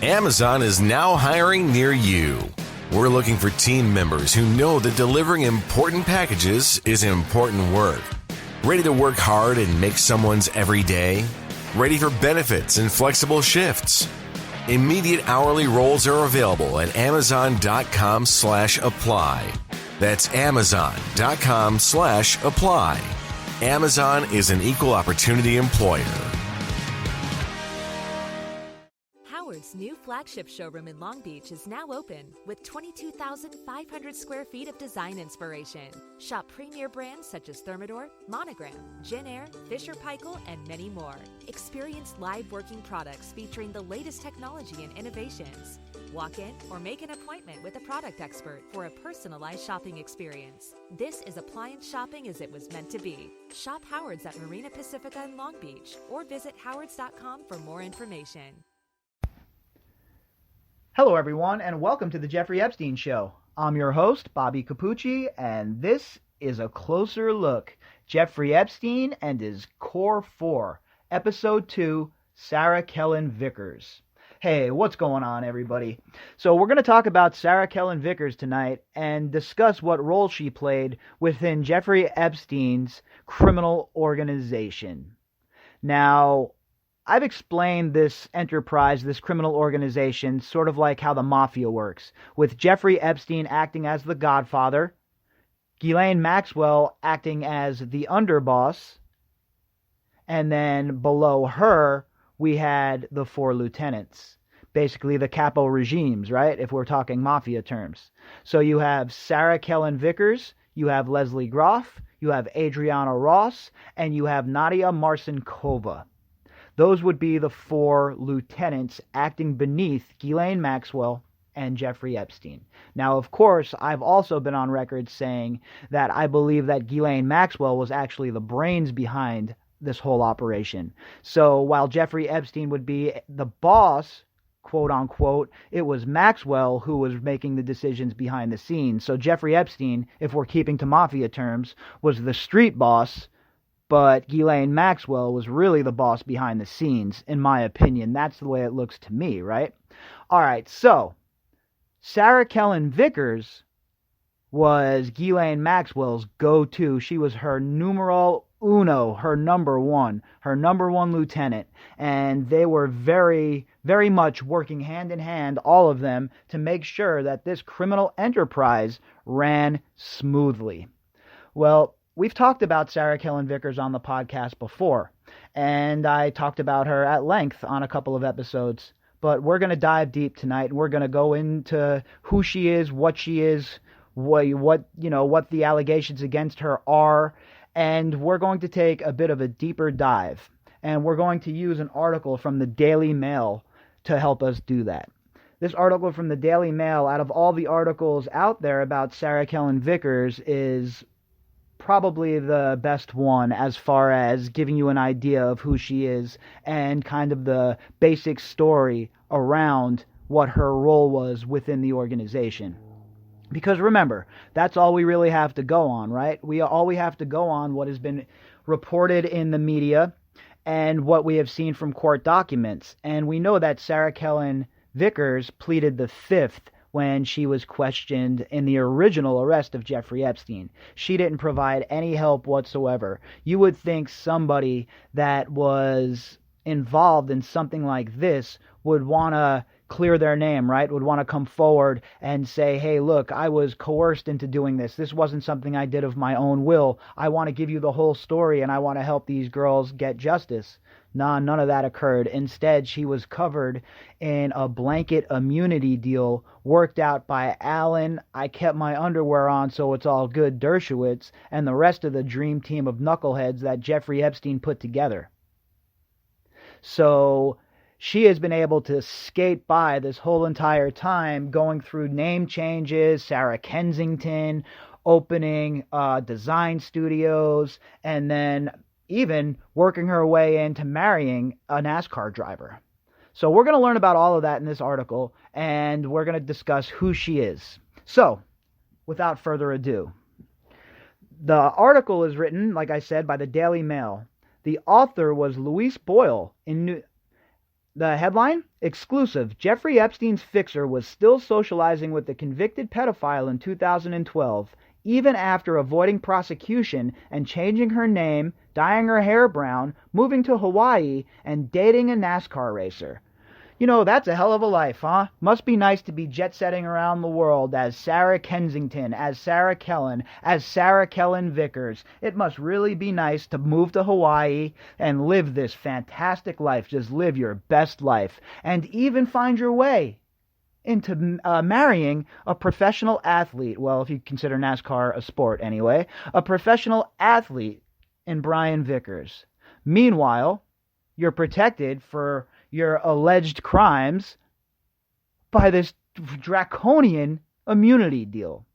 Amazon is now hiring near you. We're looking for team members who know that delivering important packages is important work. Ready to work hard and make someone's every day? Ready for benefits and flexible shifts? Immediate hourly roles are available at amazon.com/apply. That's amazon.com/apply. Amazon is an equal opportunity employer. Howard's new flagship showroom in Long Beach is now open with 22,500 square feet of design inspiration. Shop premier brands such as Thermador, Monogram, Jin Air, Fisher-Paykel, and many more. Experience live working products featuring the latest technology and innovations. Walk in or make an appointment with a product expert for a personalized shopping experience. This is appliance shopping as it was meant to be. Shop Howard's at Marina Pacifica in Long Beach or visit howards.com for more information. Hello, everyone, and welcome to the Jeffrey Epstein Show. I'm your host, Bobbycapucci, and this is a closer look. Jeffrey Epstein and his Core 4, Episode 2, Sarah Kellen Vickers. Hey, what's going on, everybody? So we're going to talk about Sarah Kellen Vickers tonight and discuss what role she played within Jeffrey Epstein's criminal organization. Now, I've explained this enterprise, this criminal organization, sort of like how the mafia works, with Jeffrey Epstein acting as the godfather, Ghislaine Maxwell acting as the underboss, and then below her, we had the 4 lieutenants, basically the capo regimes, right, if we're talking mafia terms. So you have Sarah Kellen Vickers, you have Leslie Groff, you have Adriana Ross, and you have Nadia Marcinkova. Those would be the 4 lieutenants acting beneath Ghislaine Maxwell and Jeffrey Epstein. Now, of course, I've also been on record saying that I believe that Ghislaine Maxwell was actually the brains behind this whole operation. So while Jeffrey Epstein would be the boss, quote unquote, it was Maxwell who was making the decisions behind the scenes. So Jeffrey Epstein, if we're keeping to mafia terms, was the street boss, but Ghislaine Maxwell was really the boss behind the scenes, in my opinion. That's the way it looks to me, right? All right, so Sarah Kellen Vickers was Ghislaine Maxwell's go-to. She was her numero uno, her number one lieutenant. And they were very, very much working hand in hand, all of them, to make sure that this criminal enterprise ran smoothly. Well, we've talked about Sarah Kellen Vickers on the podcast before, and I talked about her at length on a couple of episodes, but we're going to dive deep tonight, and we're going to go into who she is, what the allegations against her are, and we're going to take a bit of a deeper dive, and we're going to use an article from the Daily Mail to help us do that. This article from the Daily Mail, out of all the articles out there about Sarah Kellen Vickers, is probably the best one as far as giving you an idea of who she is and kind of the basic story around what her role was within the organization. Because remember, that's all we really have to go on, right? All we have to go on what has been reported in the media and what we have seen from court documents. And we know that Sarah Kellen Vickers pleaded the fifth when she was questioned in the original arrest of Jeffrey Epstein. She didn't provide any help whatsoever. You would think somebody that was involved in something like this would want to clear their name, right? Would want to come forward and say, hey, look, I was coerced into doing this. This wasn't something I did of my own will. I want to give you the whole story and I want to help these girls get justice. Nah, none of that occurred. Instead, she was covered in a blanket immunity deal worked out by Alan, I kept my underwear on so it's all good, Dershowitz, and the rest of the dream team of knuckleheads that Jeffrey Epstein put together. So she has been able to skate by this whole entire time, going through name changes, Sarah Kensington, opening design studios, and then even working her way into marrying a NASCAR driver. So we're going to learn about all of that in this article, and we're going to discuss who she is. So, without further ado, the article is written, like I said, by the Daily Mail. The author was Louise Boyle in The headline, exclusive, Jeffrey Epstein's fixer was still socializing with the convicted pedophile in 2012, even after avoiding prosecution and changing her name, dyeing her hair brown, moving to Hawaii, and dating a NASCAR racer. You know, that's a hell of a life, huh? Must be nice to be jet-setting around the world as Sarah Kensington, as Sarah Kellen, as Sarah Kellen Vickers. It must really be nice to move to Hawaii and live this fantastic life. Just live your best life. And even find your way into marrying a professional athlete. Well, if you consider NASCAR a sport anyway. A professional athlete in Brian Vickers. Meanwhile, you're protected for your alleged crimes by this draconian immunity deal.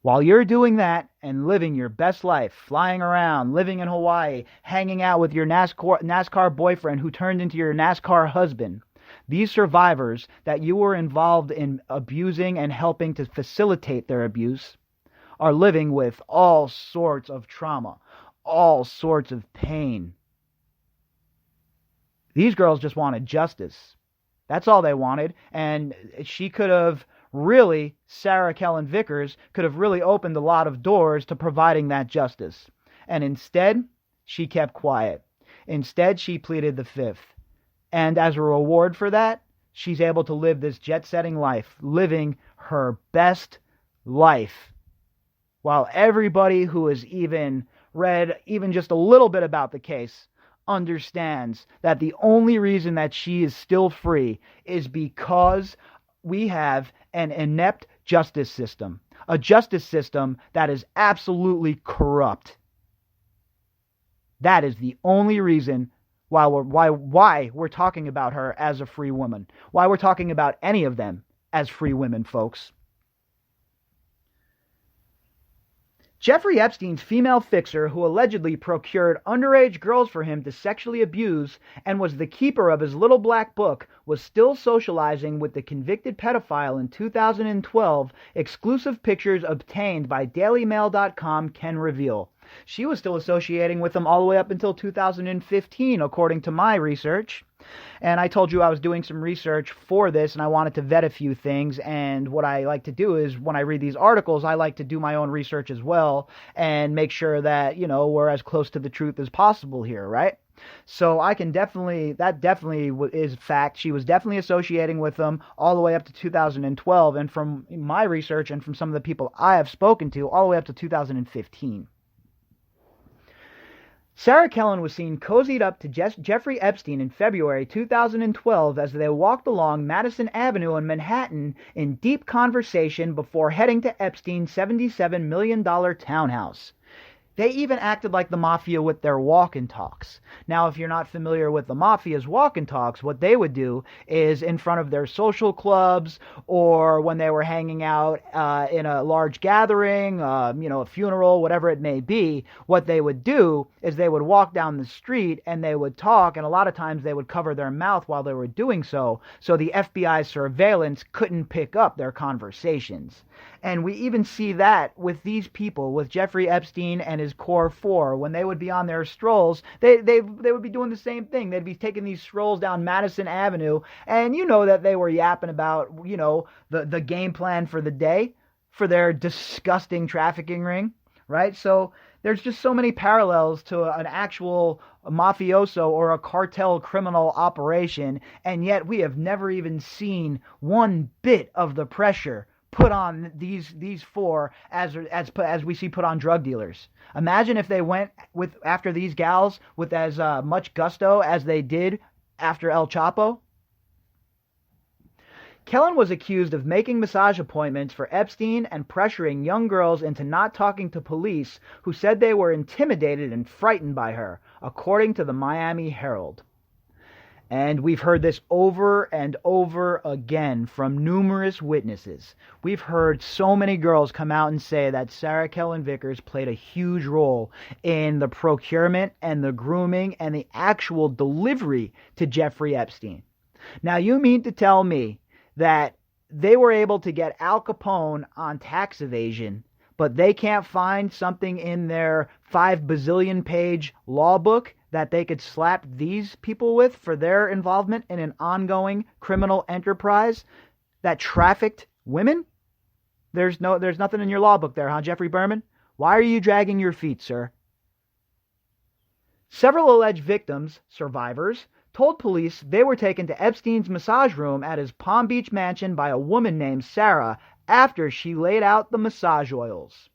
While you're doing that and living your best life, flying around, living in Hawaii, hanging out with your NASCAR boyfriend who turned into your NASCAR husband, these survivors that you were involved in abusing and helping to facilitate their abuse are living with all sorts of trauma, all sorts of pain. These girls just wanted justice. That's all they wanted. And she could have really, Sarah Kellen Vickers, could have really opened a lot of doors to providing that justice. And instead, she kept quiet. Instead, she pleaded the fifth. And as a reward for that, she's able to live this jet-setting life, living her best life. While everybody who has even read even just a little bit about the case understands that the only reason that she is still free is because we have an inept justice system, a justice system that is absolutely corrupt. That is the only reason why we're talking about her as a free woman, why we're talking about any of them as free women, folks. Jeffrey Epstein's female fixer, who allegedly procured underage girls for him to sexually abuse and was the keeper of his little black book, was still socializing with the convicted pedophile in 2012, exclusive pictures obtained by DailyMail.com can reveal. She was still associating with him all the way up until 2015, according to my research. And I told you I was doing some research for this, and I wanted to vet a few things. And what I like to do is, when I read these articles, I like to do my own research as well and make sure that, you know, we're as close to the truth as possible here, right? So I can that definitely is fact. She was definitely associating with them all the way up to 2012. And from my research and from some of the people I have spoken to, all the way up to 2015. Sarah Kellen was seen cozied up to Jeffrey Epstein in February 2012 as they walked along Madison Avenue in Manhattan in deep conversation before heading to Epstein's $77 million townhouse. They even acted like the mafia with their walk and talks. Now, if you're not familiar with the mafia's walk and talks, what they would do is in front of their social clubs or when they were hanging out in a large gathering, a funeral, whatever it may be, what they would do is they would walk down the street and they would talk, and a lot of times they would cover their mouth while they were doing so the FBI surveillance couldn't pick up their conversations. And we even see that with these people, with Jeffrey Epstein and his core four. When they would be on their strolls, they would be doing the same thing. They'd be taking these strolls down Madison Avenue, and you know that they were yapping about, you know, the game plan for the day for their disgusting trafficking ring, right? So there's just so many parallels to an actual mafioso or a cartel criminal operation, and yet we have never even seen one bit of the pressure put on these four as we see put on drug dealers. Imagine if they went after these gals with as much gusto as they did after El Chapo. Kellen was accused of making massage appointments for Epstein and pressuring young girls into not talking to police who said they were intimidated and frightened by her, according to the Miami Herald. And we've heard this over and over again from numerous witnesses. We've heard so many girls come out and say that Sarah Kellen Vickers played a huge role in the procurement and the grooming and the actual delivery to Jeffrey Epstein. Now, you mean to tell me that they were able to get Al Capone on tax evasion, but they can't find something in their 5 bazillion page law book that they could slap these people with for their involvement in an ongoing criminal enterprise that trafficked women? There's nothing in your law book there, huh, Jeffrey Berman? Why are you dragging your feet, sir? Several alleged victims, survivors, told police they were taken to Epstein's massage room at his Palm Beach mansion by a woman named Sarah after she laid out the massage oils.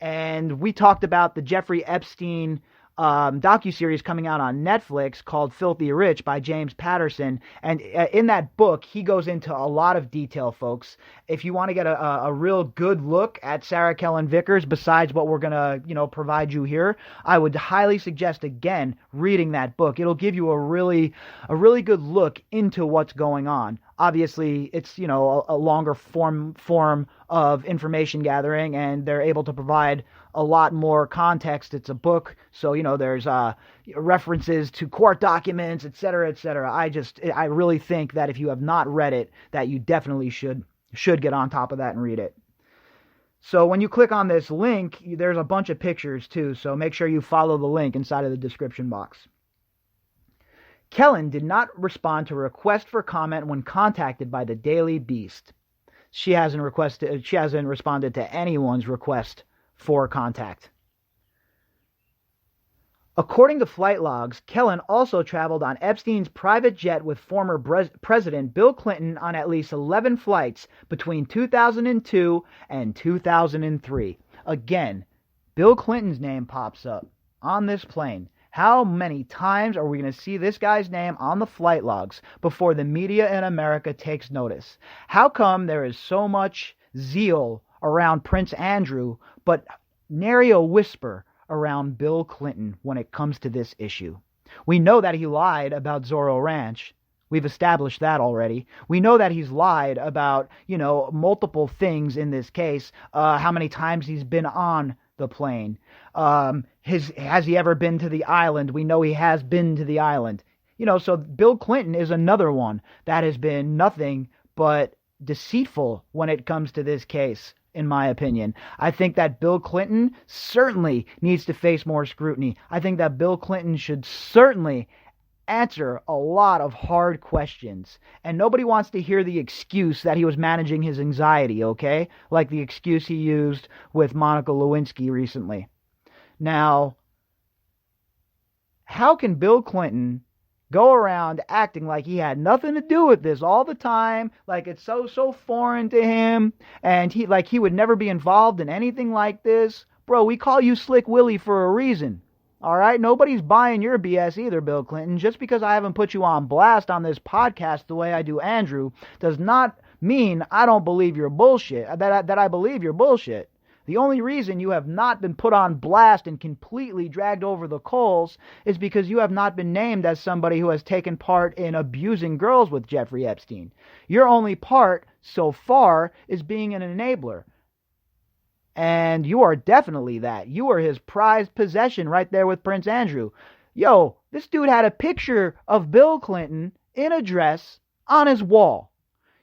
And we talked about the Jeffrey Epstein docuseries coming out on Netflix called Filthy Rich by James Patterson. And in that book, he goes into a lot of detail, folks. If you want to get a real good look at Sarah Kellen Vickers, besides what we're going to, provide you here, I would highly suggest, again, reading that book. It'll give you a really good look into what's going on. Obviously, it's, a longer form of information gathering, and they're able to provide a lot more context. It's a book, so, there's references to court documents, et cetera, et cetera. I really think that if you have not read it, that you definitely should get on top of that and read it. So when you click on this link, there's a bunch of pictures too, so make sure you follow the link inside of the description box. Kellen did not respond to a request for comment when contacted by the Daily Beast. She hasn't responded to anyone's request for contact. According to flight logs, Kellen also traveled on Epstein's private jet with former President Bill Clinton on at least 11 flights between 2002 and 2003. Again, Bill Clinton's name pops up on this plane. How many times are we going to see this guy's name on the flight logs before the media in America takes notice? How come there is so much zeal around Prince Andrew, but nary a whisper around Bill Clinton when it comes to this issue? We know that he lied about Zorro Ranch. We've established that already. We know that he's lied about, multiple things in this case, how many times he's been on the plane. Has he ever been to the island? We know he has been to the island. So Bill Clinton is another one that has been nothing but deceitful when it comes to this case, in my opinion. I think that Bill Clinton certainly needs to face more scrutiny. I think that Bill Clinton should certainly answer a lot of hard questions. And nobody wants to hear the excuse that he was managing his anxiety, okay? Like the excuse he used with Monica Lewinsky recently. Now, how can Bill Clinton go around acting like he had nothing to do with this all the time, like it's so foreign to him, and he would never be involved in anything like this? Bro, we call you Slick Willie for a reason. All right, nobody's buying your BS either, Bill Clinton. Just because I haven't put you on blast on this podcast the way I do Andrew does not mean I don't believe your bullshit, that I believe your bullshit. The only reason you have not been put on blast and completely dragged over the coals is because you have not been named as somebody who has taken part in abusing girls with Jeffrey Epstein. Your only part so far is being an enabler. And you are definitely that. You are his prized possession right there with Prince Andrew. Yo, this dude had a picture of Bill Clinton in a dress on his wall.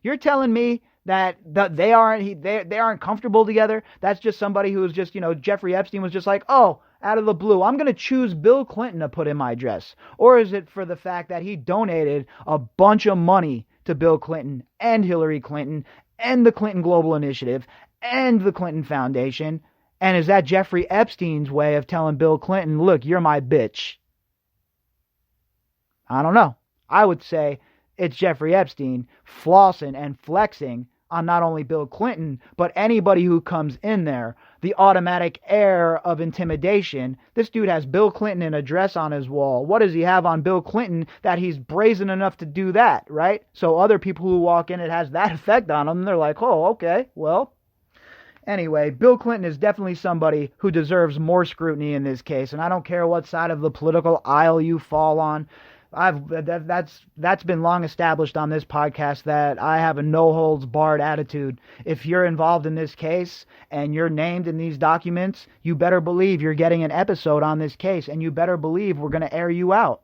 You're telling me that they aren't comfortable together? That's just somebody who was just, Jeffrey Epstein was just like, oh, out of the blue, I'm going to choose Bill Clinton to put in my dress. Or is it for the fact that he donated a bunch of money to Bill Clinton and Hillary Clinton and the Clinton Global Initiative and the Clinton Foundation? And is that Jeffrey Epstein's way of telling Bill Clinton, look, you're my bitch? I don't know. I would say it's Jeffrey Epstein flossing and flexing on not only Bill Clinton, but anybody who comes in there. The automatic air of intimidation. This dude has Bill Clinton in a dress on his wall. What does he have on Bill Clinton that he's brazen enough to do that, right? So other people who walk in, it has that effect on them. They're like, oh, okay, well. Anyway, Bill Clinton is definitely somebody who deserves more scrutiny in this case, and I don't care what side of the political aisle you fall on. That's been long established on this podcast that I have a no-holds-barred attitude. If you're involved in this case and you're named in these documents, you better believe you're getting an episode on this case, and you better believe we're going to air you out.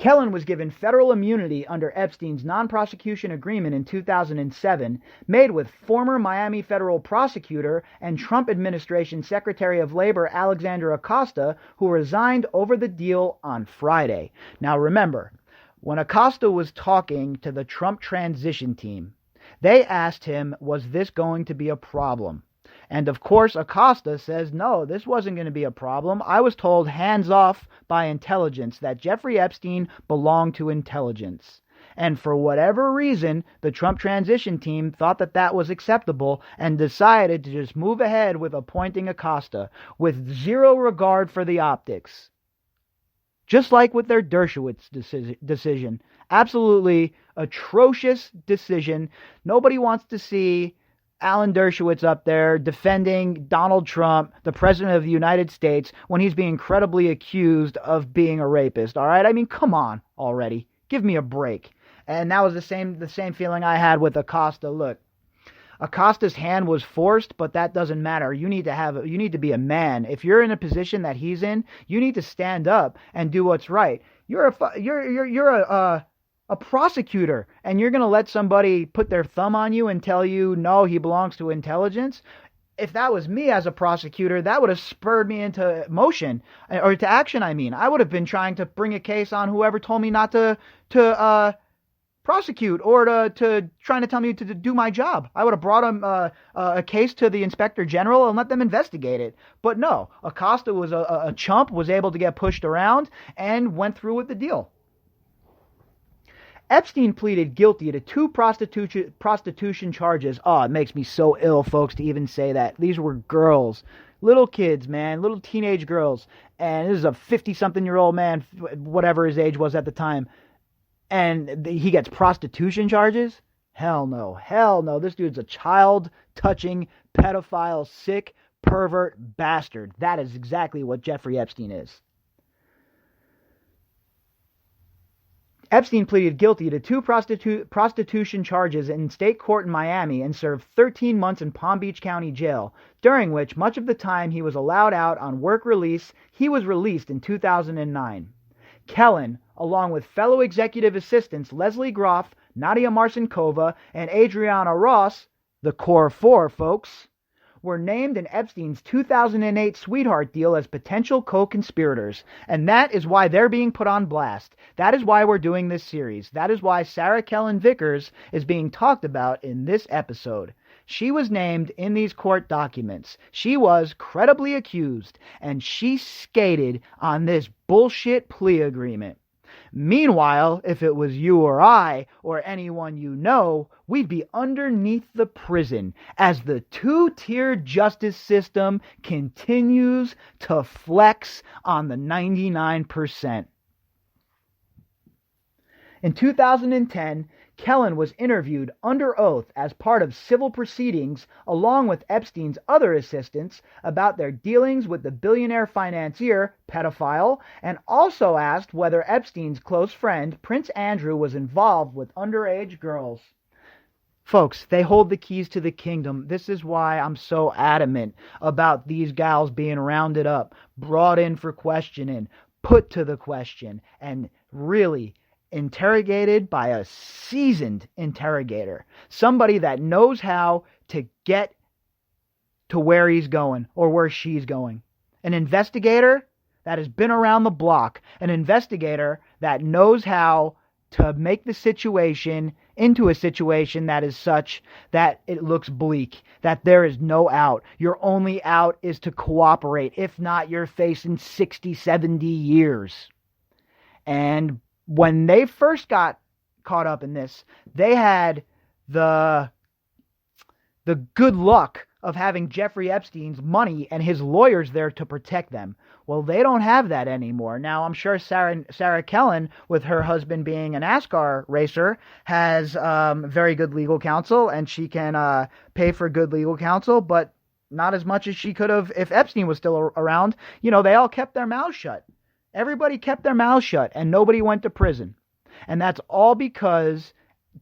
Kellen was given federal immunity under Epstein's non-prosecution agreement in 2007, made with former Miami federal prosecutor and Trump administration Secretary of Labor Alexandria Acosta, who resigned over the deal on Friday. Now remember, when Acosta was talking to the Trump transition team, they asked him, was this going to be a problem? And of course, Acosta says, no, this wasn't going to be a problem. I was told hands off by intelligence that Jeffrey Epstein belonged to intelligence. And for whatever reason, the Trump transition team thought that that was acceptable and decided to just move ahead with appointing Acosta with zero regard for the optics. Just like with their Dershowitz decision. Absolutely atrocious decision. Nobody wants to see Alan Dershowitz up there defending Donald Trump, the President of the United States, when he's being credibly accused of being a rapist. All right? I mean, come on already. Give me a break. And that was the same feeling I had with Acosta. Look, Acosta's hand was forced, but that doesn't matter. You need to be a man. If you're in a position that he's in, you need to stand up and do what's right. You're a prosecutor, and you're going to let somebody put their thumb on you and tell you, no, he belongs to intelligence? If that was me as a prosecutor, that would have spurred me into motion, or to action, I mean. I would have been trying to bring a case on whoever told me not to prosecute, or to trying to tell me to do my job. I would have brought a case to the Inspector General and let them investigate it. But no, Acosta was a chump, was able to get pushed around, and went through with the deal. Epstein pleaded guilty to 2 prostitution charges. Oh, it makes me so ill, folks, to even say that. These were girls. Little kids, man. Little teenage girls. And this is a 50-something-year-old man, whatever his age was at the time. And he gets prostitution charges? Hell no. Hell no. This dude's a child-touching, pedophile, sick, pervert bastard. That is exactly what Jeffrey Epstein is. Epstein pleaded guilty to 2 prostitution charges in state court in Miami and served 13 months in Palm Beach County Jail, during which much of the time he was allowed out on work release. He was released in 2009. Kellen, along with fellow executive assistants Leslie Groff, Nadia Marcinkova, and Adriana Ross, the Core Four, folks, were named in Epstein's 2008 sweetheart deal as potential co-conspirators, and that is why they're being put on blast. That is why we're doing this series. That is why Sarah Kellen Vickers is being talked about in this episode. She was named in these court documents. She was credibly accused, and she skated on this bullshit plea agreement. Meanwhile, if it was you or I, or anyone you know, we'd be underneath the prison as the 2-tier justice system continues to flex on the 99%. In 2010, Kellen was interviewed under oath as part of civil proceedings along with Epstein's other assistants about their dealings with the billionaire financier, pedophile, and also asked whether Epstein's close friend, Prince Andrew, was involved with underage girls. Folks, they hold the keys to the kingdom. This is why I'm so adamant about these gals being rounded up, brought in for questioning, put to the question, and really interrogated by a seasoned interrogator. Somebody that knows how to get to where he's going or where she's going. An investigator that has been around the block. An investigator that knows how to make the situation into a situation that is such that it looks bleak, that there is no out. Your only out is to cooperate. If not, you're facing 60, 70 years. And when they first got caught up in this, they had the good luck of having Jeffrey Epstein's money and his lawyers there to protect them. Well, they don't have that anymore. Now, I'm sure Sarah Kellen, with her husband being a NASCAR racer, has very good legal counsel, and she can pay for good legal counsel, but not as much as she could have if Epstein was still around. You know, they all kept their mouths shut. Everybody kept their mouths shut, and nobody went to prison. And that's all because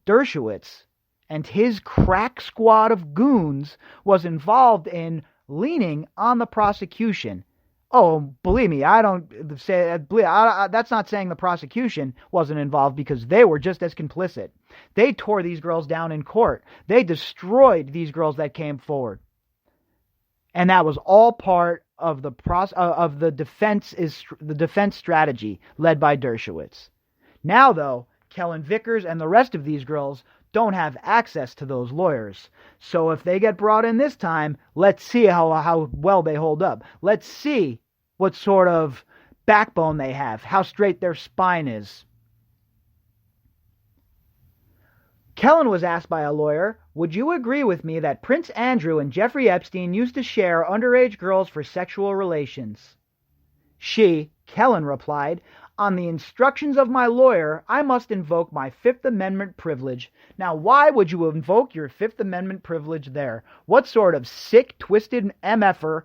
Dershowitz and his crack squad of goons was involved in leaning on the prosecution. Oh, believe me, I don't say that's not saying the prosecution wasn't involved, because they were just as complicit. They tore these girls down in court. They destroyed these girls that came forward, and that was all part of the defense strategy led by Dershowitz. Now, though, Kellen Vickers and the rest of these girls don't have access to those lawyers. So if they get brought in this time, let's see how well they hold up. Let's see what sort of backbone they have, how straight their spine is. Kellen was asked by a lawyer, "Would you agree with me that Prince Andrew and Jeffrey Epstein used to share underage girls for sexual relations?" Kellen replied, "On the instructions of my lawyer, I must invoke my Fifth Amendment privilege." Now, why would you invoke your Fifth Amendment privilege there? What sort of sick, twisted MFer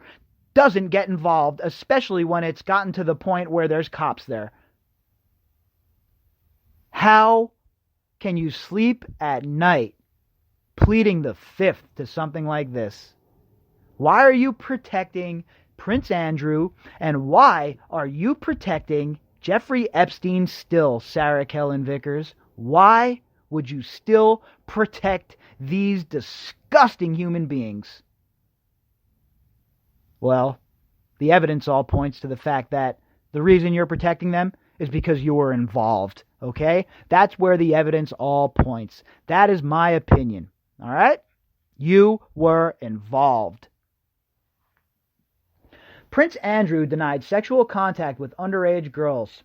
doesn't get involved, especially when it's gotten to the point where there's cops there? How can you sleep at night pleading the Fifth to something like this? Why are you protecting Prince Andrew, and why are you protecting Jeffrey Epstein still, Sarah Kellen Vickers? Why would you still protect these disgusting human beings? Well, the evidence all points to the fact that the reason you're protecting them is because you were involved, okay? That's where the evidence all points. That is my opinion, all right? You were involved. Prince Andrew denied sexual contact with underage girls.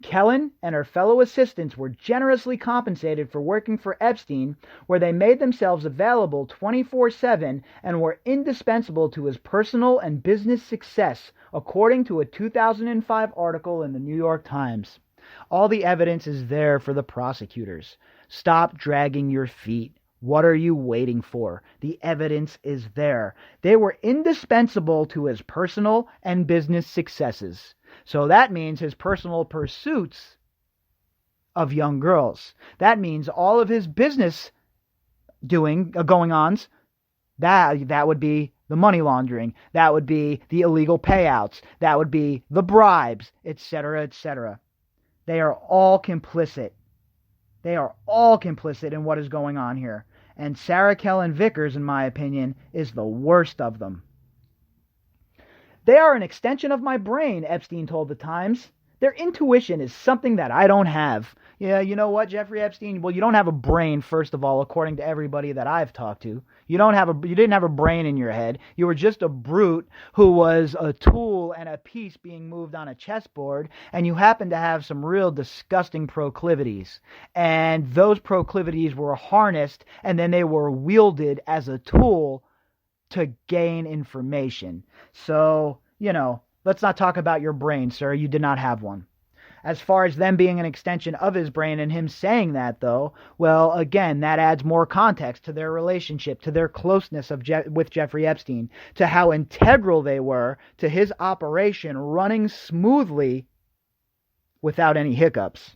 Kellen and her fellow assistants were generously compensated for working for Epstein, where they made themselves available 24/7 and were indispensable to his personal and business success, according to a 2005 article in the New York Times. All the evidence is there for the prosecutors. Stop dragging your feet. What are you waiting for? The evidence is there. They were indispensable to his personal and business successes. So that means his personal pursuits of young girls. That means all of his business going-ons, that would be the money laundering, that would be the illegal payouts, that would be the bribes, etc., etc. They are all complicit. They are all complicit in what is going on here. And Sarah Kellen Vickers, in my opinion, is the worst of them. "They are an extension of my brain," Epstein told the Times. "Their intuition is something that I don't have." Yeah, you know what, Jeffrey Epstein? Well, you don't have a brain, first of all, according to everybody that I've talked to. You didn't have a brain in your head. You were just a brute who was a tool and a piece being moved on a chessboard, and you happened to have some real disgusting proclivities. And those proclivities were harnessed, and then they were wielded as a tool to gain information. So, let's not talk about your brain, sir. You did not have one. As far as them being an extension of his brain and him saying that, though, well, again, that adds more context to their relationship, to their closeness with Jeffrey Epstein, to how integral they were to his operation running smoothly without any hiccups.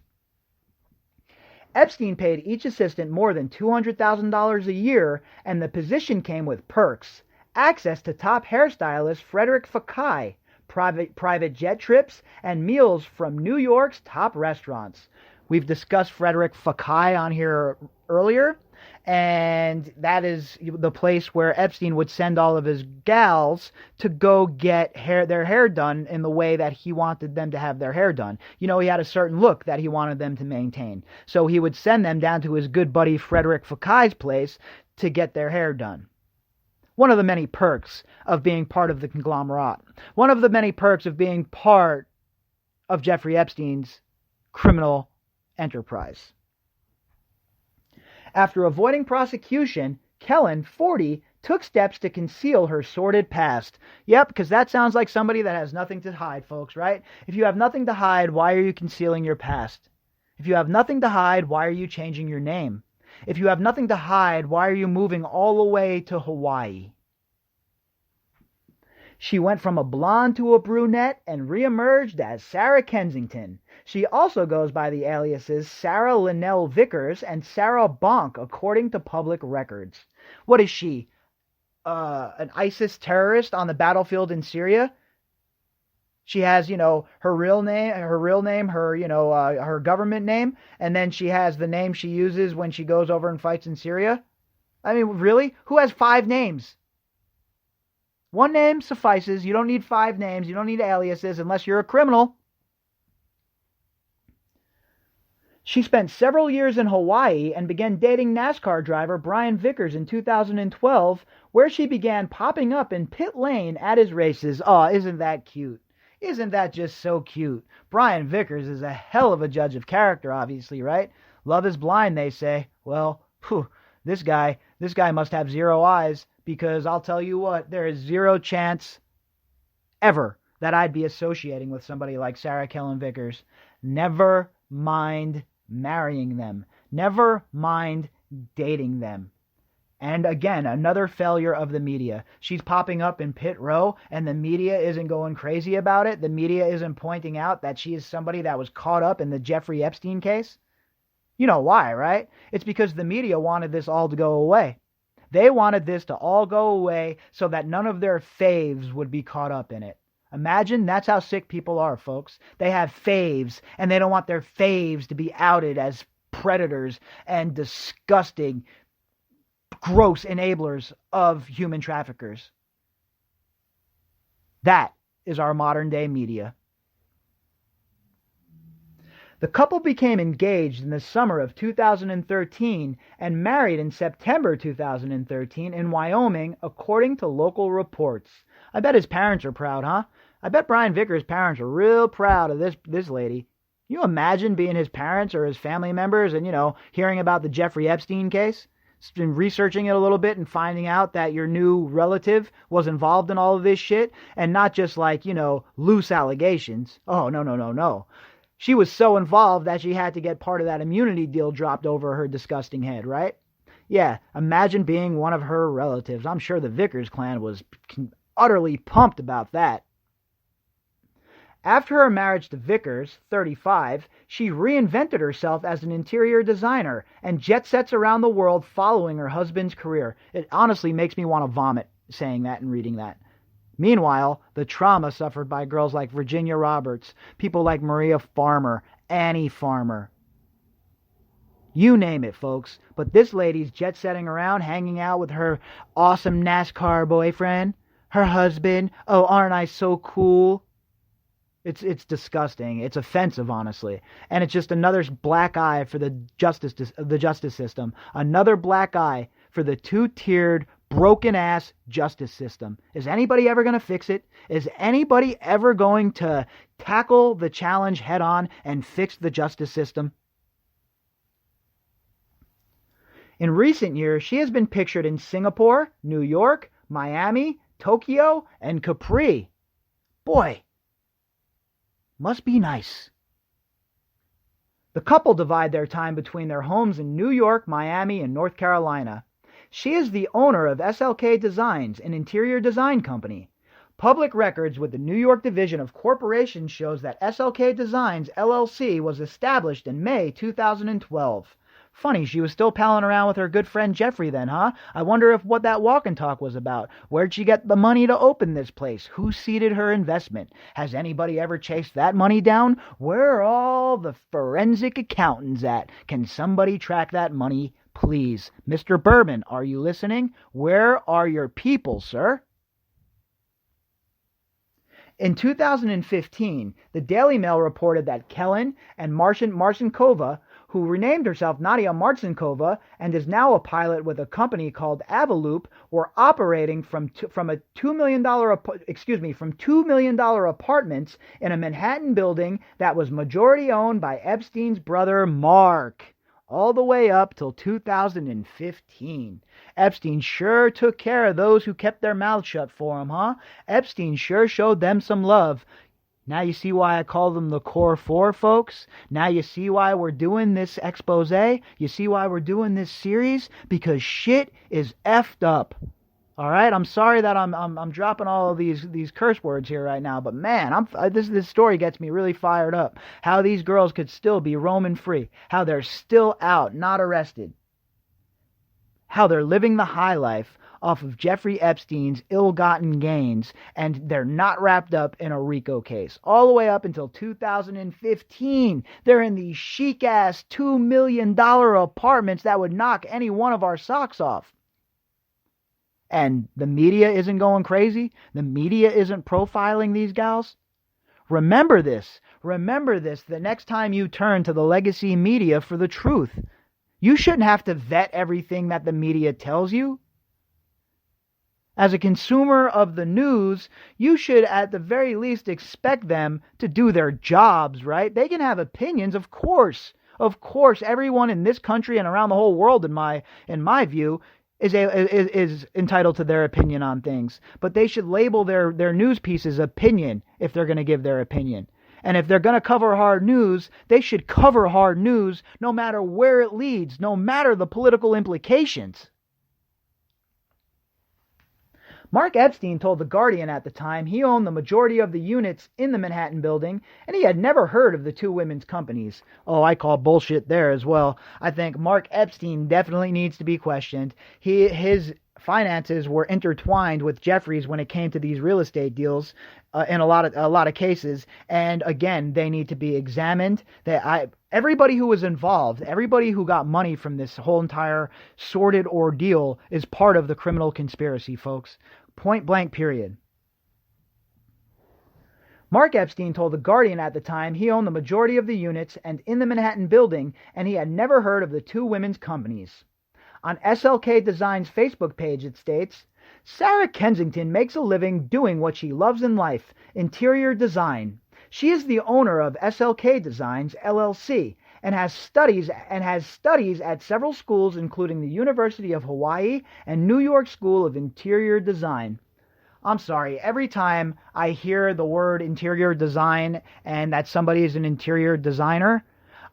Epstein paid each assistant more than $200,000 a year, and the position came with perks: access to top hairstylist Frederick Fekkai, private jet trips, and meals from New York's top restaurants. We've discussed Frederick Fekkai on here earlier, and that is the place where Epstein would send all of his gals to go get their hair done in the way that he wanted them to have their hair done. He had a certain look that he wanted them to maintain. So he would send them down to his good buddy Frederick Fekkai's place to get their hair done. One of the many perks of being part of the conglomerate. One of the many perks of being part of Jeffrey Epstein's criminal enterprise. After avoiding prosecution, Kellen, 40, took steps to conceal her sordid past. Yep, because that sounds like somebody that has nothing to hide, folks, right? If you have nothing to hide, why are you concealing your past? If you have nothing to hide, why are you changing your name? If you have nothing to hide, why are you moving all the way to Hawaii? She went from a blonde to a brunette and reemerged as Sarah Kensington. She also goes by the aliases Sarah Linnell Vickers and Sarah Bonk, according to public records. What is she? An ISIS terrorist on the battlefield in Syria? She has, her real name, her government name, and then she has the name she uses when she goes over and fights in Syria. I mean, really? Who has 5 names? One name suffices. You don't need 5 names. You don't need aliases unless you're a criminal. She spent several years in Hawaii and began dating NASCAR driver Brian Vickers in 2012, where she began popping up in pit lane at his races. Oh, isn't that cute? Isn't that just so cute? Brian Vickers is a hell of a judge of character, obviously, right? Love is blind, they say. Well, this guy must have 0 eyes, because I'll tell you what, there is 0 chance ever that I'd be associating with somebody like Sarah Kellen Vickers. Never mind marrying them. Never mind dating them. And again, another failure of the media. She's popping up in pit row, and the media isn't going crazy about it. The media isn't pointing out that she is somebody that was caught up in the Jeffrey Epstein case. You know why, right? It's because the media wanted this all to go away. They wanted this to all go away so that none of their faves would be caught up in it. Imagine that's how sick people are, folks. They have faves, and they don't want their faves to be outed as predators and disgusting, gross enablers of human traffickers. That is our modern day media. The couple became engaged in the summer of 2013 and married in September 2013 in Wyoming, according to local reports. I bet his parents are proud, huh? I bet Brian Vickers' parents are real proud of this lady. Can you imagine being his parents or his family members and, hearing about the Jeffrey Epstein case? Been researching it a little bit and finding out that your new relative was involved in all of this shit, and not just like, loose allegations. Oh, no. She was so involved that she had to get part of that immunity deal dropped over her disgusting head, right? Yeah, imagine being one of her relatives. I'm sure the Vickers clan was utterly pumped about that. After her marriage to Vickers, 35, she reinvented herself as an interior designer and jet sets around the world following her husband's career. It honestly makes me want to vomit saying that and reading that. Meanwhile, the trauma suffered by girls like Virginia Roberts, people like Maria Farmer, Annie Farmer. You name it, folks. But this lady's jet-setting around, hanging out with her awesome NASCAR boyfriend, her husband. Oh, aren't I so cool? It's disgusting. It's offensive, honestly. And it's just another black eye for the justice system. Another black eye for the 2-tiered, broken-ass justice system. Is anybody ever going to fix it? Is anybody ever going to tackle the challenge head-on and fix the justice system? In recent years, she has been pictured in Singapore, New York, Miami, Tokyo, and Capri. Boy, must be nice. The couple divide their time between their homes in New York, Miami, and North Carolina. She is the owner of SLK Designs, an interior design company. Public records with the New York Division of Corporations shows that SLK Designs, LLC, was established in May 2012. Funny, she was still palling around with her good friend Jeffrey then, huh? I wonder what that walk and talk was about. Where'd she get the money to open this place? Who seeded her investment? Has anybody ever chased that money down? Where are all the forensic accountants at? Can somebody track that money, please? Mr. Berman, are you listening? Where are your people, sir? In 2015, the Daily Mail reported that Kellen and Marcinkova, who renamed herself Nadia Marcinkova and is now a pilot with a company called Avaloop, were operating from $2 million apartments in a Manhattan building that was majority owned by Epstein's brother Mark, all the way up till 2015. Epstein sure took care of those who kept their mouths shut for him, huh? Epstein sure showed them some love. Now you see why I call them the Core Four, folks? Now you see why we're doing this expose? You see why we're doing this series? Because shit is effed up. All right, I'm sorry that I'm dropping all of these curse words here right now, but man, this story gets me really fired up. How these girls could still be roaming free, how they're still out, not arrested. how they're living the high life off of Jeffrey Epstein's ill-gotten gains, and they're not wrapped up in a RICO case. All the way up until 2015, they're in these chic-ass $2 million apartments that would knock any one of our socks off. And the media isn't going crazy? The media isn't profiling these gals? Remember this. Remember this the next time you turn to the legacy media for the truth. You shouldn't have to vet everything that the media tells you. As a consumer of the news, you should at the very least expect them to do their jobs, right? They can have opinions, of course. Of course, everyone in this country and around the whole world, in my view, is entitled to their opinion on things. But they should label their news pieces opinion if they're going to give their opinion. And if they're going to cover hard news, they should cover hard news no matter where it leads, no matter the political implications. Mark Epstein told The Guardian at the time he owned the majority of the units in the Manhattan building, and he had never heard of the two women's companies. Oh, I call bullshit there as well. I think Mark Epstein definitely needs to be questioned. His finances were intertwined with Jeffrey's when it came to these real estate deals in a lot of cases, and again, they need to be examined. Everybody who was involved, everybody who got money from this whole entire sordid ordeal is part of the criminal conspiracy, folks. Point blank, period. Mark Epstein told The Guardian at the time he owned the majority of the units and in the Manhattan building, and he had never heard of the two women's companies. On SLK Design's Facebook page, it states, Sarah Kensington makes a living doing what she loves in life, interior design. She is the owner of SLK Designs, LLC, and has studies at several schools, including the University of Hawaii and New York School of Interior Design. I'm sorry, every time I hear the word interior design and that somebody is an interior designer,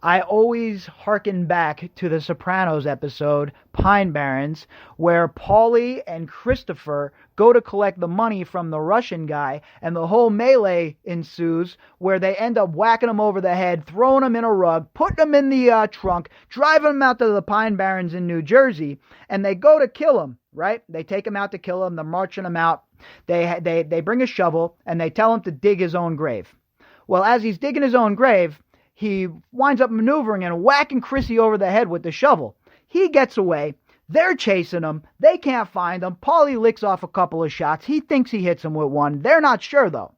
I always hearken back to the Sopranos episode, Pine Barrens, where Paulie and Christopher go to collect the money from the Russian guy, and the whole melee ensues where they end up whacking him over the head, throwing him in a rug, putting him in the trunk, driving him out to the Pine Barrens in New Jersey, and they go to kill him, right? They take him out to kill him, they're marching him out, they bring a shovel, and they tell him to dig his own grave. Well, as he's digging his own grave, he winds up maneuvering and whacking Chrissy over the head with the shovel. He gets away. They're chasing him. They can't find him. Paulie licks off a couple of shots. He thinks he hits him with one. They're not sure, though.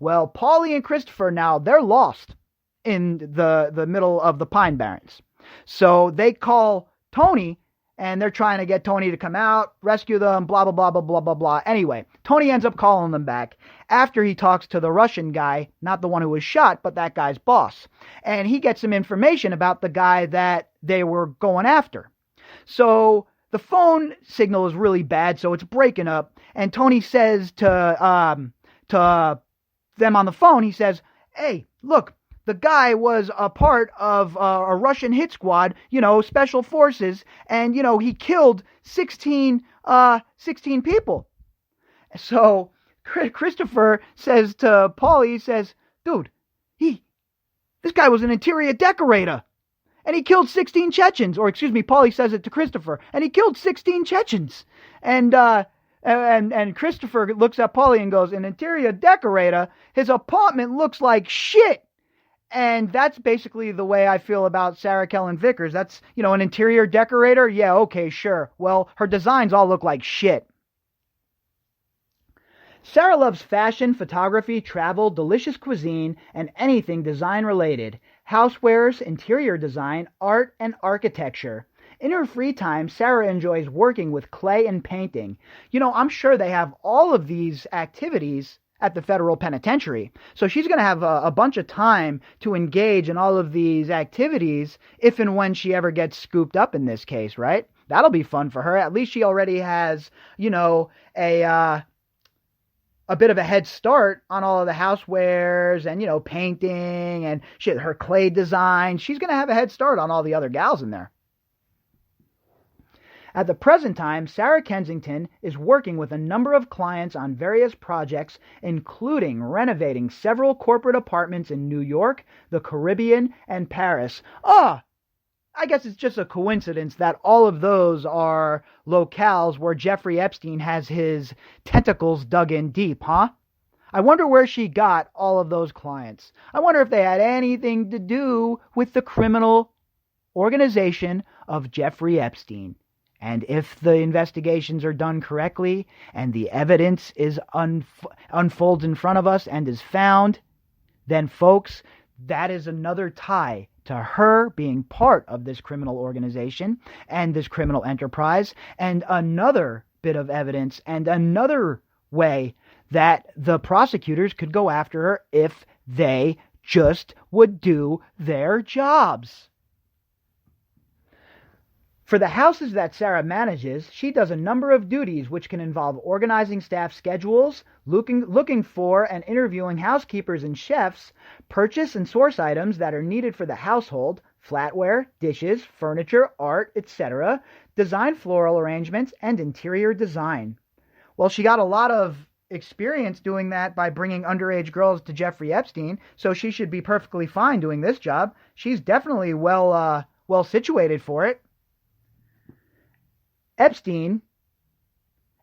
Well, Paulie and Christopher now, they're lost in the middle of the Pine Barrens. So they call Tony, and they're trying to get Tony to come out, rescue them, blah, blah, blah, blah, blah, blah, blah. Anyway, Tony ends up calling them back after he talks to the Russian guy, not the one who was shot, but that guy's boss. And he gets some information about the guy that they were going after. So the phone signal is really bad, so it's breaking up. And Tony says to them on the phone, he says, hey, look, the guy was a part of a Russian hit squad, special forces, and, he killed 16 people. So Christopher says to Paulie, he says, dude, this guy was an interior decorator, and he killed 16 Chechens, or excuse me, Paulie says it to Christopher, and he killed 16 Chechens. And Christopher looks at Paulie and goes, an interior decorator? His apartment looks like shit. And that's basically the way I feel about Sarah Kellen Vickers. That's, an interior decorator? Yeah, okay, sure. Well, her designs all look like shit. Sarah loves fashion, photography, travel, delicious cuisine, and anything design-related. Housewares, interior design, art, and architecture. In her free time, Sarah enjoys working with clay and painting. I'm sure they have all of these activities at the federal penitentiary. So she's going to have a bunch of time to engage in all of these activities if and when she ever gets scooped up in this case, right? That'll be fun for her. At least she already has, a bit of a head start on all of the housewares and, painting and her clay design. She's going to have a head start on all the other gals in there. At the present time, Sarah Kensington is working with a number of clients on various projects, including renovating several corporate apartments in New York, the Caribbean, and Paris. I I guess it's just a coincidence that all of those are locales where Jeffrey Epstein has his tentacles dug in deep, huh? I wonder where she got all of those clients. I wonder if they had anything to do with the criminal organization of Jeffrey Epstein. And if the investigations are done correctly and the evidence is unfolds in front of us and is found, then folks, that is another tie to her being part of this criminal organization and this criminal enterprise, and another bit of evidence and another way that the prosecutors could go after her if they just would do their jobs. For the houses that Sarah manages, she does a number of duties which can involve organizing staff schedules, looking for and interviewing housekeepers and chefs, purchase and source items that are needed for the household, flatware, dishes, furniture, art, etc., design floral arrangements, and interior design. Well, she got a lot of experience doing that by bringing underage girls to Jeffrey Epstein, so she should be perfectly fine doing this job. She's definitely well situated for it. Epstein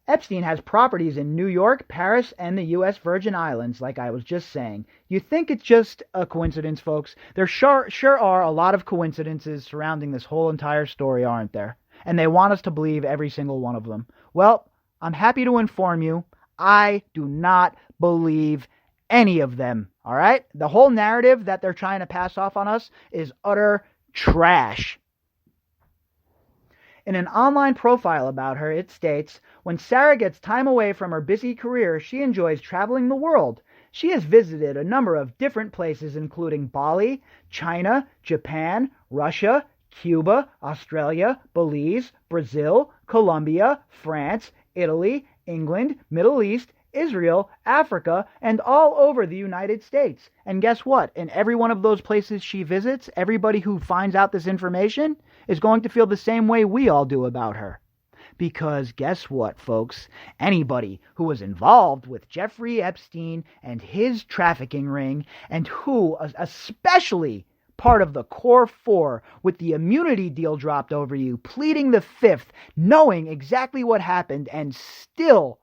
has properties in New York, Paris, and the U.S. Virgin Islands, like I was just saying. You think it's just a coincidence, folks? There sure are a lot of coincidences surrounding this whole entire story, aren't there? And they want us to believe every single one of them. Well, I'm happy to inform you, I do not believe any of them, all right? The whole narrative that they're trying to pass off on us is utter trash. In an online profile about her, it states, when Sarah gets time away from her busy career, she enjoys traveling the world. She has visited a number of different places, including Bali, China, Japan, Russia, Cuba, Australia, Belize, Brazil, Colombia, France, Italy, England, Middle East, Israel, Africa, and all over the United States. And guess what? In every one of those places she visits, everybody who finds out this information is going to feel the same way we all do about her. Because guess what, folks? Anybody who was involved with Jeffrey Epstein and his trafficking ring, and who, especially part of the core four with the immunity deal dropped over you, pleading the fifth, knowing exactly what happened and still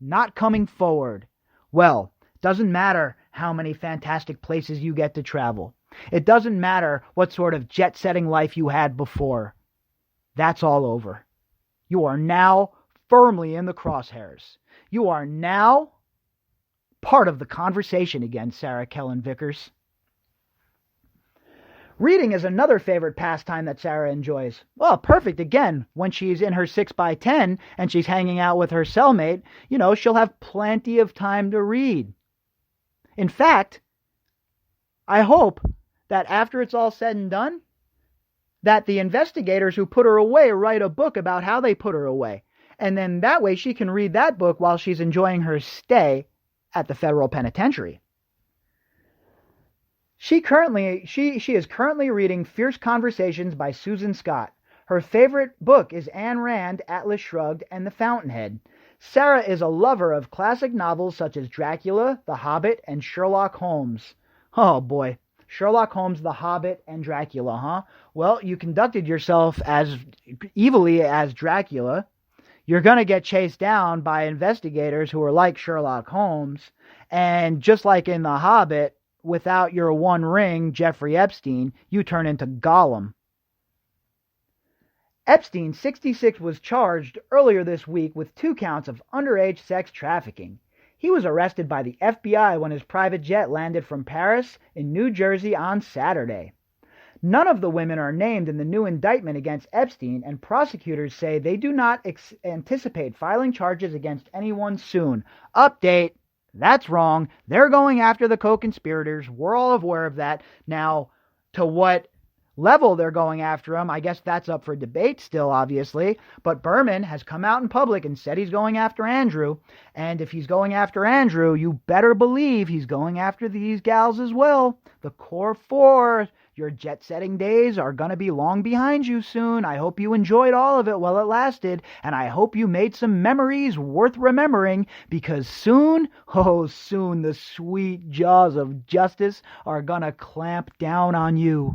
not coming forward. Well, doesn't matter how many fantastic places you get to travel. It doesn't matter what sort of jet-setting life you had before. That's all over. You are now firmly in the crosshairs. You are now part of the conversation again, Sarah Kellen Vickers. Reading is another favorite pastime that Sarah enjoys. Well, perfect again. When she's in her 6x10 and she's hanging out with her cellmate, she'll have plenty of time to read. In fact, I hope that after it's all said and done, that the investigators who put her away write a book about how they put her away. And then that way she can read that book while she's enjoying her stay at the federal penitentiary. She is currently reading Fierce Conversations by Susan Scott. Her favorite book is Ayn Rand, Atlas Shrugged, and The Fountainhead. Sarah is a lover of classic novels such as Dracula, The Hobbit, and Sherlock Holmes. Oh boy, Sherlock Holmes, The Hobbit, and Dracula, huh? Well, you conducted yourself as evilly as Dracula. You're going to get chased down by investigators who are like Sherlock Holmes, and just like in The Hobbit, without your one ring, Jeffrey Epstein, you turn into Gollum. Epstein, 66, was charged earlier this week with 2 counts of underage sex trafficking. He was arrested by the FBI when his private jet landed from Paris in New Jersey on Saturday. None of the women are named in the new indictment against Epstein, and prosecutors say they do not anticipate filing charges against anyone soon. Update. That's wrong. They're going after the co-conspirators. We're all aware of that. Now, to what level they're going after him, I guess that's up for debate still, obviously. But Berman has come out in public and said he's going after Andrew. And if he's going after Andrew, you better believe he's going after these gals as well. The core four. Your jet-setting days are going to be long behind you soon. I hope you enjoyed all of it while it lasted, and I hope you made some memories worth remembering, because soon, oh soon, the sweet jaws of justice are going to clamp down on you.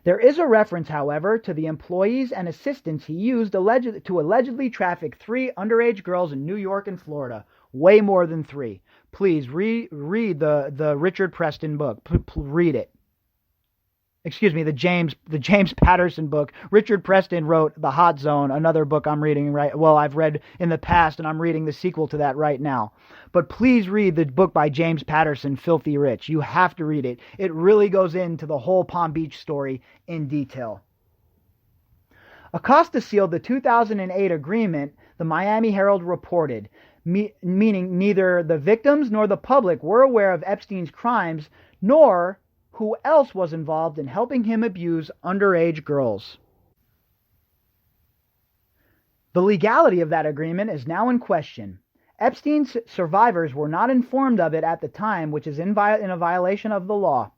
There is a reference, however, to the employees and assistants he used to allegedly traffic 3 underage girls in New York and Florida. Way more than 3. Please read the Richard Preston book. Read it. Excuse me, the James Patterson book. Richard Preston wrote The Hot Zone, another book I'm reading I've read in the past, and I'm reading the sequel to that right now. But please read the book by James Patterson, Filthy Rich. You have to read it. It really goes into the whole Palm Beach story in detail. Acosta sealed the 2008 agreement, the Miami Herald reported, meaning neither the victims nor the public were aware of Epstein's crimes, nor who else was involved in helping him abuse underage girls. The legality of that agreement is now in question. Epstein's survivors were not informed of it at the time, which is in a violation of the law.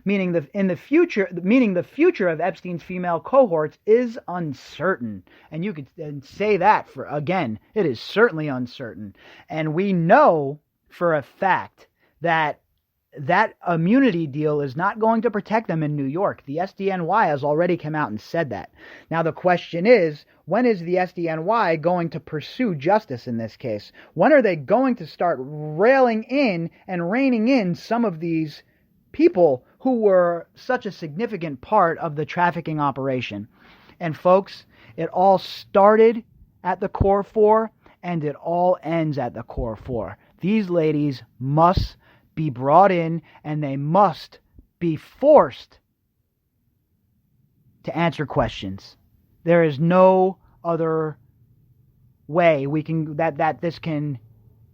Meaning the future of Epstein's female cohorts is uncertain. And you could say that it is certainly uncertain. And we know for a fact that immunity deal is not going to protect them in New York. The SDNY has already come out and said that. Now the question is, when is the SDNY going to pursue justice in this case? When are they going to start railing in and reining in some of these people who were such a significant part of the trafficking operation? And folks, it all started at the Core 4 and it all ends at the Core 4. These ladies must be brought in, and they must be forced to answer questions. There is no other way that this can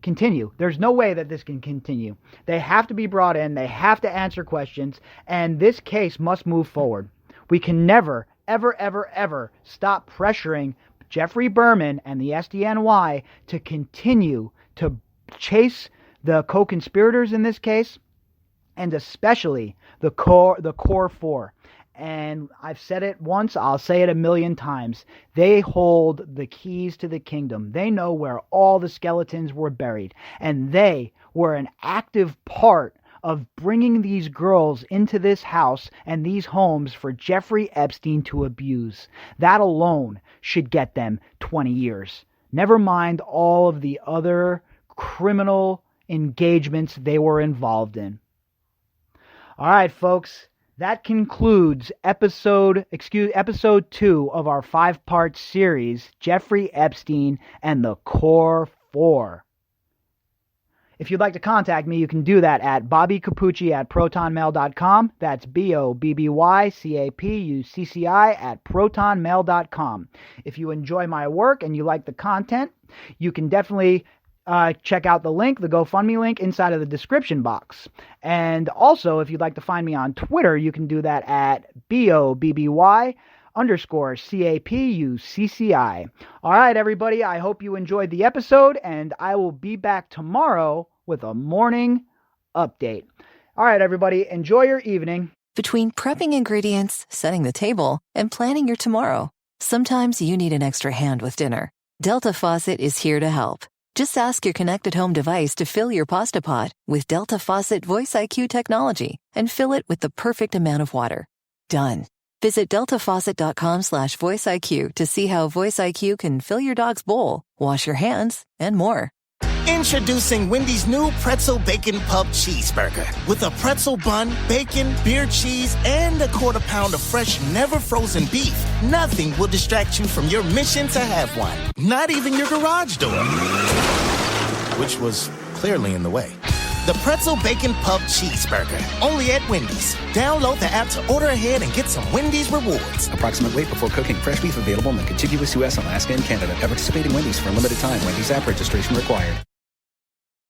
continue. There's no way that this can continue. They have to be brought in, they have to answer questions, and this case must move forward. We can never, ever, ever, ever stop pressuring Jeffrey Berman and the SDNY to continue to chase the co-conspirators in this case, and especially the Core 4. And I've said it once, I'll say it 1,000,000 times. They hold the keys to the kingdom. They know where all the skeletons were buried. And they were an active part of bringing these girls into this house and these homes for Jeffrey Epstein to abuse. That alone should get them 20 years. Never mind all of the other criminal engagements they were involved in. All right, folks, that concludes episode 2 of our 5-part series, Jeffrey Epstein and the Core 4. If you'd like to contact me, you can do that at bobbycapucci@protonmail.com. That's BOBBYCAPUCCI@protonmail.com. If you enjoy my work and you like the content, you can definitely check out the link, the GoFundMe link, inside of the description box. And also, if you'd like to find me on Twitter, you can do that at BOBBY_CAPUCCI. All right, everybody, I hope you enjoyed the episode, and I will be back tomorrow with a morning update. All right, everybody, enjoy your evening. Between prepping ingredients, setting the table, and planning your tomorrow, sometimes you need an extra hand with dinner. Delta Faucet is here to help. Just ask your connected home device to fill your pasta pot with Delta Faucet Voice IQ technology and fill it with the perfect amount of water. Done. Visit deltafaucet.com/voiceIQ to see how Voice IQ can fill your dog's bowl, wash your hands, and more. Introducing Wendy's new Pretzel Bacon Pub Cheeseburger. With a pretzel bun, bacon, beer cheese, and a 1/4 pound of fresh, never frozen beef, nothing will distract you from your mission to have one. Not even your garage door, which was clearly in the way. The Pretzel Bacon Pub Cheeseburger. Only at Wendy's. Download the app to order ahead and get some Wendy's rewards. Approximate weight before cooking. Fresh beef available in the contiguous U.S., Alaska, and Canada. At participating Wendy's for a limited time. Wendy's app registration required.